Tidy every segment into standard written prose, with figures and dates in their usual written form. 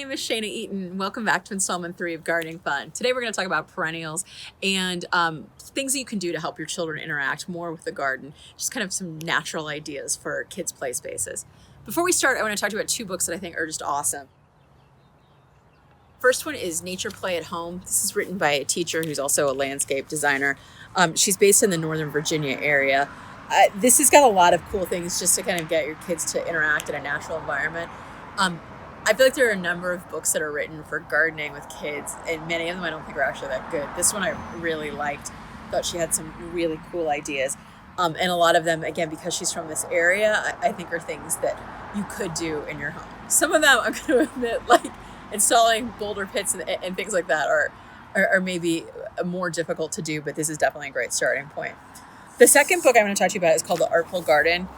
name is Shana Eaton. Welcome back to installment 3 of Gardening Fun. Today we're going to talk about perennials and things that you can do to help your children interact more with the garden. Just kind of some natural ideas for kids' play spaces. Before we start, I want to talk to you about 2 books that I think are just awesome. First one is Nature Play at Home. This is written by a teacher who's also a landscape designer. She's based in the Northern Virginia area. This has got a lot of cool things just to kind of get your kids to interact in a natural environment. I feel like there are a number of books that are written for gardening with kids, and many of them I don't think are actually that good. This one I really liked. Thought she had some really cool ideas. And a lot of them, again, because she's from this area, I think are things that you could do in your home. Some of them, I'm going to admit, like installing boulder pits and things like that are maybe more difficult to do, but this is definitely a great starting point. The second book I'm going to talk to you about is called The Artful Garden.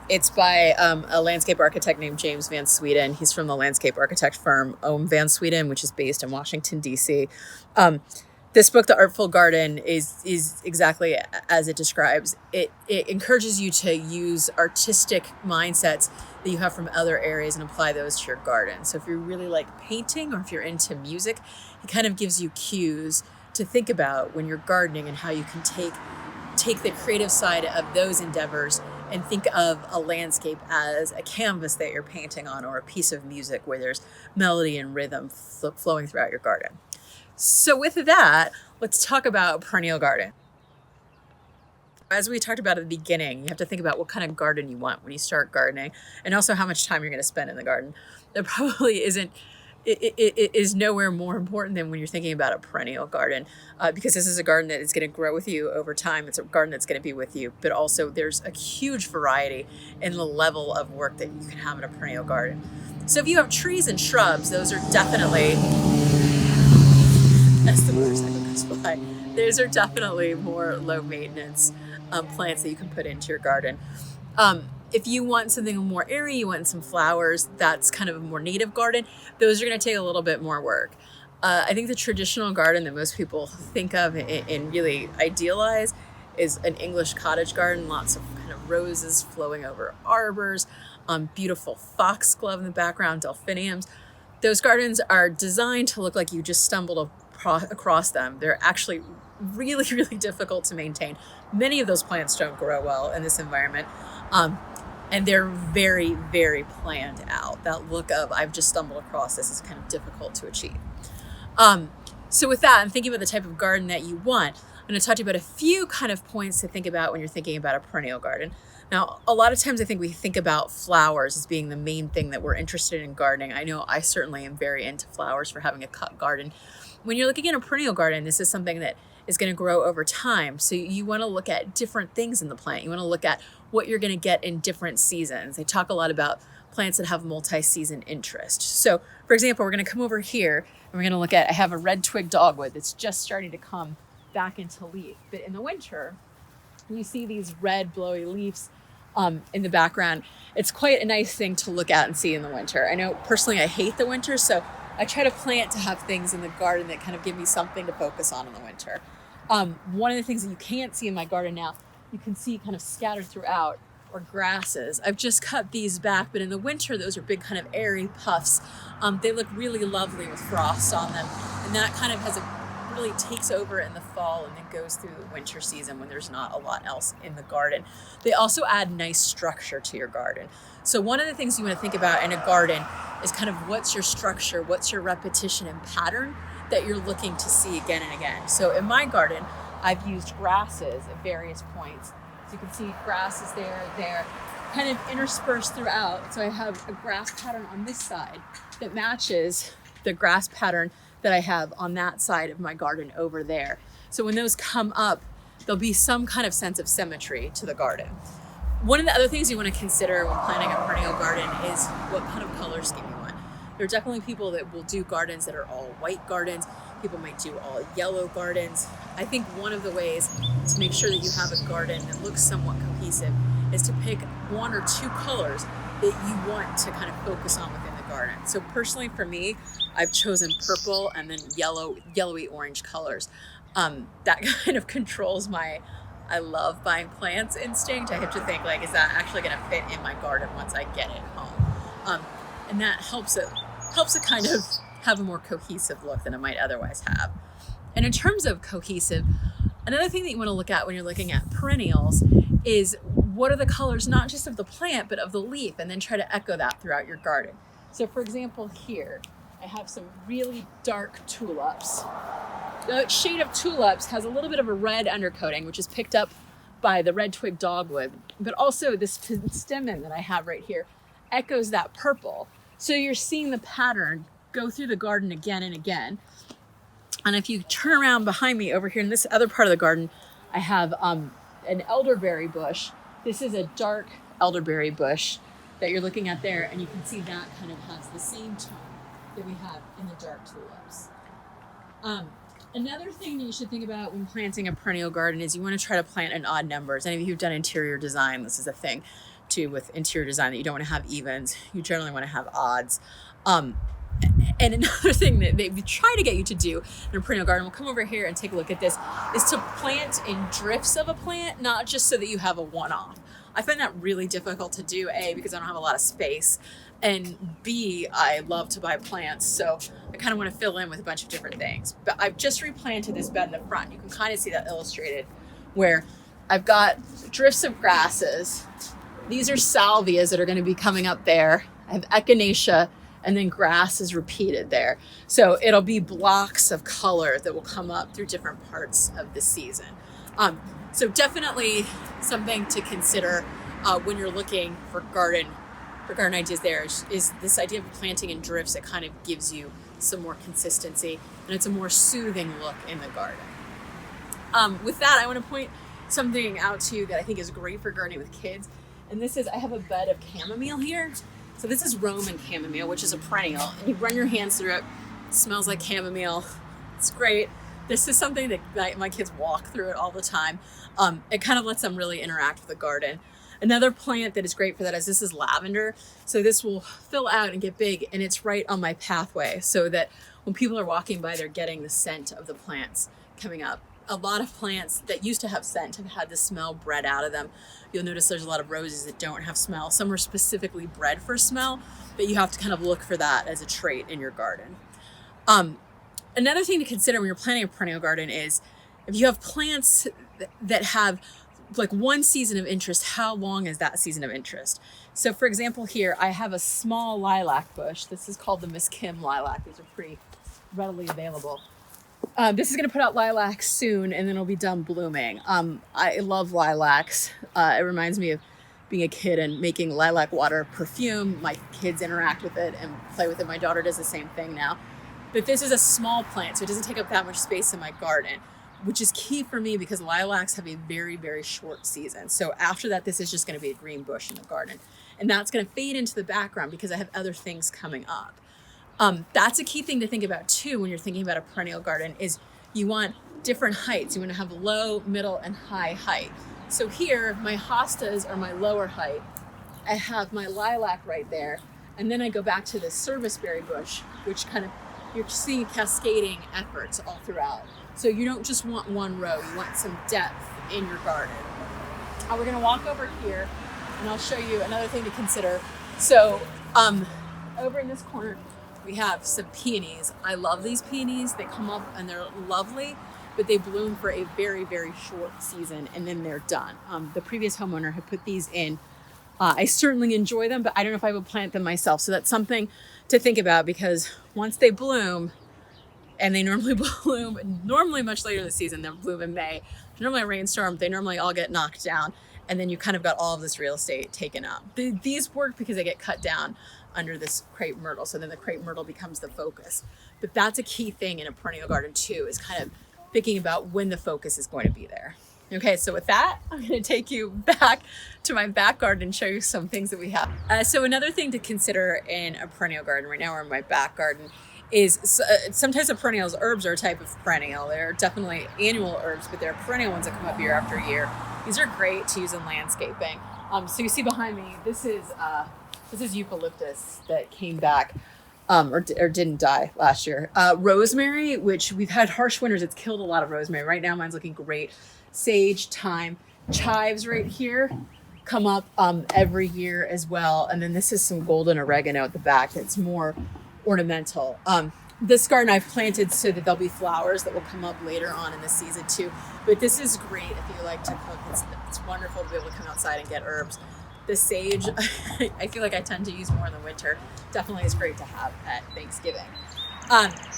It's by a landscape architect named James Van Sweden. He's from the landscape architect firm Ohm Van Sweden, which is based in Washington, D.C. This book, The Artful Garden, is exactly as it describes. It encourages you to use artistic mindsets that you have from other areas and apply those to your garden. So if you really like painting or if you're into music, it kind of gives you cues to think about when you're gardening and how you can take the creative side of those endeavors and think of a landscape as a canvas that you're painting on, or a piece of music where there's melody and rhythm flowing throughout your garden. So with that, let's talk about perennial garden. As we talked about at the beginning, you have to think about what kind of garden you want when you start gardening, and also how much time you're going to spend in the garden. There probably isn't. It is nowhere more important than when you're thinking about a perennial garden, because this is a garden that is going to grow with you over time. It's a garden that's going to be with you, but also there's a huge variety in the level of work that you can have in a perennial garden. So if you have trees and shrubs, those are definitely, as the motorcycle goes by, those are definitely more low maintenance plants that you can put into your garden. If you want something more airy, you want some flowers, that's kind of a more native garden, those are going to take a little bit more work. I think the traditional garden that most people think of and really idealize is an English cottage garden, lots of kind of roses flowing over arbors, beautiful foxglove in the background, delphiniums. Those gardens are designed to look like you just stumbled across them. They're actually really, really difficult to maintain. Many of those plants don't grow well in this environment. And they're very, very planned out. That look of, I've just stumbled across this, is kind of difficult to achieve. So with that, I'm thinking about the type of garden that you want. I'm going to talk to you about a few kind of points to think about when you're thinking about a perennial garden. Now, a lot of times I think we think about flowers as being the main thing that we're interested in gardening. I know I certainly am very into flowers for having a cut garden. When you're looking at a perennial garden, this is something that is going to grow over time. So you want to look at different things in the plant. You want to look at what you're going to get in different seasons. They talk a lot about plants that have multi-season interest. So for example, we're going to come over here and we're going to look at, I have a red twig dogwood that's just starting to come back into leaf. But in the winter, you see these red blowy leaves in the background. It's quite a nice thing to look at and see in the winter. I know personally I hate the winter, so I try to plant to have things in the garden that kind of give me something to focus on in the winter. One of the things that you can't see in my garden now, you can see kind of scattered throughout, or grasses. I've just cut these back, but in the winter, those are big kind of airy puffs. They look really lovely with frost on them. And that kind of really takes over in the fall and then goes through the winter season when there's not a lot else in the garden. They also add nice structure to your garden. So one of the things you want to think about in a garden is kind of what's your structure, what's your repetition and pattern that you're looking to see again and again. So in my garden, I've used grasses at various points. So you can see grasses there, kind of interspersed throughout. So I have a grass pattern on this side that matches the grass pattern that I have on that side of my garden over there. So when those come up, there'll be some kind of sense of symmetry to the garden. One of the other things you want to consider when planning a perennial garden is what kind of color scheme you want. There are definitely people that will do gardens that are all white gardens. People might do all yellow gardens. I think one of the ways to make sure that you have a garden that looks somewhat cohesive is to pick 1 or 2 colors that you want to kind of focus on within the garden. So personally for me, I've chosen purple and then yellowy orange colors. That kind of controls my I love buying plants instinct. I have to think like, is that actually going to fit in my garden once I get it home? And that helps it kind of have a more cohesive look than it might otherwise have. And in terms of cohesive, another thing that you want to look at when you're looking at perennials is what are the colors, not just of the plant, but of the leaf, and then try to echo that throughout your garden. So for example, here, I have some really dark tulips. The shade of tulips has a little bit of a red undercoating, which is picked up by the red twig dogwood, but also this stemon that I have right here echoes that purple. So you're seeing the pattern go through the garden again and again. And if you turn around behind me over here in this other part of the garden, I have an elderberry bush. This is a dark elderberry bush that you're looking at there, and you can see that kind of has the same tone that we have in the dark tulips. Another thing that you should think about when planting a perennial garden is you want to try to plant in odd numbers. Any of you who've done interior design, this is a thing too with interior design, that you don't want to have evens. You generally want to have odds. And another thing that they try to get you to do in a perennial garden, we'll come over here and take a look at this, is to plant in drifts of a plant, not just so that you have a one-off. I find that really difficult to do, A, because I don't have a lot of space, and B, I love to buy plants, so I kind of want to fill in with a bunch of different things. But I've just replanted this bed in the front. You can kind of see that illustrated, where I've got drifts of grasses. These are salvias that are going to be coming up there. I have echinacea, and then grass is repeated there. So it'll be blocks of color that will come up through different parts of the season. So definitely something to consider when you're looking for garden ideas there is this idea of planting in drifts. That kind of gives you some more consistency, and it's a more soothing look in the garden. With that, I want to point something out to you that I think is great for gardening with kids. And this is, I have a bed of chamomile here. So this is Roman chamomile, which is a perennial, and you run your hands through it. It smells like chamomile. It's great. This is something that my kids walk through it all the time. It kind of lets them really interact with the garden. Another plant that is great for that is this is lavender. So this will fill out and get big, and it's right on my pathway, so that when people are walking by, they're getting the scent of the plants coming up. A lot of plants that used to have scent have had the smell bred out of them. You'll notice there's a lot of roses that don't have smell. Some are specifically bred for smell, but you have to kind of look for that as a trait in your garden. Another thing to consider when you're planting a perennial garden is if you have plants that have like one season of interest, how long is that season of interest? So for example, here I have a small lilac bush. This is called the Miss Kim lilac. These are pretty readily available. This is going to put out lilacs soon, and then it'll be done blooming. I love lilacs. It reminds me of being a kid and making lilac water perfume. My kids interact with it and play with it. My daughter does the same thing now. But this is a small plant, so it doesn't take up that much space in my garden, which is key for me because lilacs have a very, very short season. So after that, this is just going to be a green bush in the garden. And that's going to fade into the background because I have other things coming up. That's a key thing to think about too when you're thinking about a perennial garden is you want different heights. You want to have low, middle, and high height. So here, my hostas are my lower height. I have my lilac right there. And then I go back to the serviceberry bush, which kind of, you're seeing cascading efforts all throughout. So you don't just want one row, you want some depth in your garden. We're gonna walk over here and I'll show you another thing to consider. So over in this corner, we have some peonies. I love these peonies. They come up and they're lovely, but they bloom for a very, very short season and then they're done. The previous homeowner had put these in. I certainly enjoy them, but I don't know if I would plant them myself. So that's something to think about because once they bloom, and they normally bloom much later in the season, they'll bloom in May. There's normally a rainstorm, they normally all get knocked down, and then you kind of got all of this real estate taken up. These work because they get cut down under this crepe myrtle, so then the crepe myrtle becomes the focus. But that's a key thing in a perennial garden too, is kind of thinking about when the focus is going to be there. Okay, so with that, I'm going to take you back to my back garden and show you some things that we have. So another thing to consider in a perennial garden, right now we're in my back garden, is sometimes the perennials, herbs are a type of perennial. They're definitely annual herbs, but they're perennial ones that come up year after year. These are great to use in landscaping. So you see behind me, this is eucalyptus that came back or didn't die last year. Rosemary, which we've had harsh winters, it's killed a lot of rosemary. Right now mine's looking great. Sage, thyme, chives right here come up every year as well. And then this is some golden oregano at the back that's more ornamental. this garden I've planted so that there'll be flowers that will come up later on in the season too. But this is great if you like to cook. It's wonderful to be able to come outside and get herbs. The sage, I feel like I tend to use more in the winter. Definitely is great to have at Thanksgiving.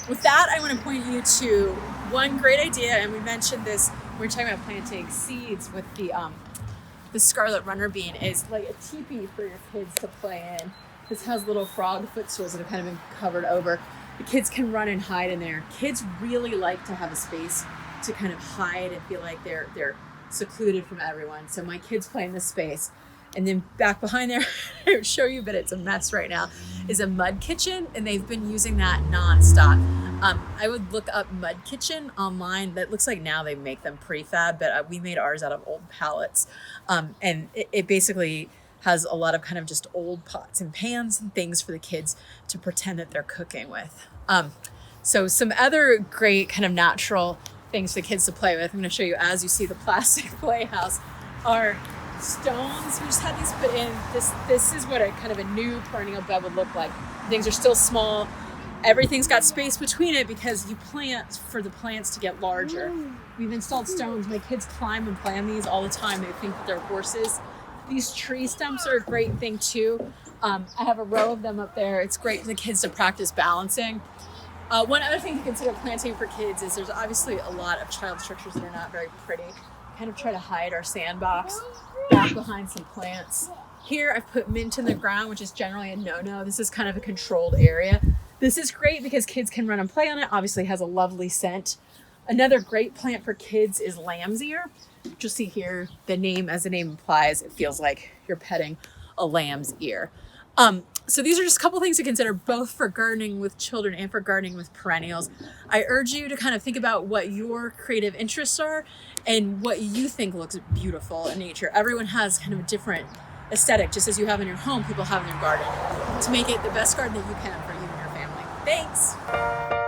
With that, I want to point you to one great idea, and we mentioned this when we were talking about planting seeds with the scarlet runner bean, is like a teepee for your kids to play in. This has little frog footstools that have kind of been covered over. The kids can run and hide in there. Kids really like to have a space to kind of hide and feel like they're secluded from everyone. So my kids play in this space. And then back behind there, I would show you, but it's a mess right now, is a mud kitchen, and they've been using that nonstop. I would look up mud kitchen online. That looks like now they make them prefab, but we made ours out of old pallets. And it basically has a lot of kind of just old pots and pans and things for the kids to pretend that they're cooking with. So some other great kind of natural things for the kids to play with, I'm going to show you as you see the plastic playhouse, are stones. We just had these put in. This is what a kind of a new perennial bed would look like. Things are still small. Everything's got space between it because you plant for the plants to get larger. We've installed stones. My kids climb and play on these all the time. They think that they're horses. These tree stumps are a great thing too. I have a row of them up there. It's great for the kids to practice balancing. One other thing to consider planting for kids is there's obviously a lot of child structures that are not very pretty. Kind of try to hide our sandbox back behind some plants. Here I've put mint in the ground, which is generally a no-no. This is kind of a controlled area. This is great because kids can run and play on it. Obviously it has a lovely scent. Another great plant for kids is Lambsier. You'll see here, the name, as the name implies, it feels like you're petting a lamb's ear. So these are just a couple things to consider, both for gardening with children and for gardening with perennials. I urge you to kind of think about what your creative interests are and what you think looks beautiful in nature. Everyone has kind of a different aesthetic, just as you have in your home, people have in your garden, to make it the best garden that you can for you and your family. Thanks.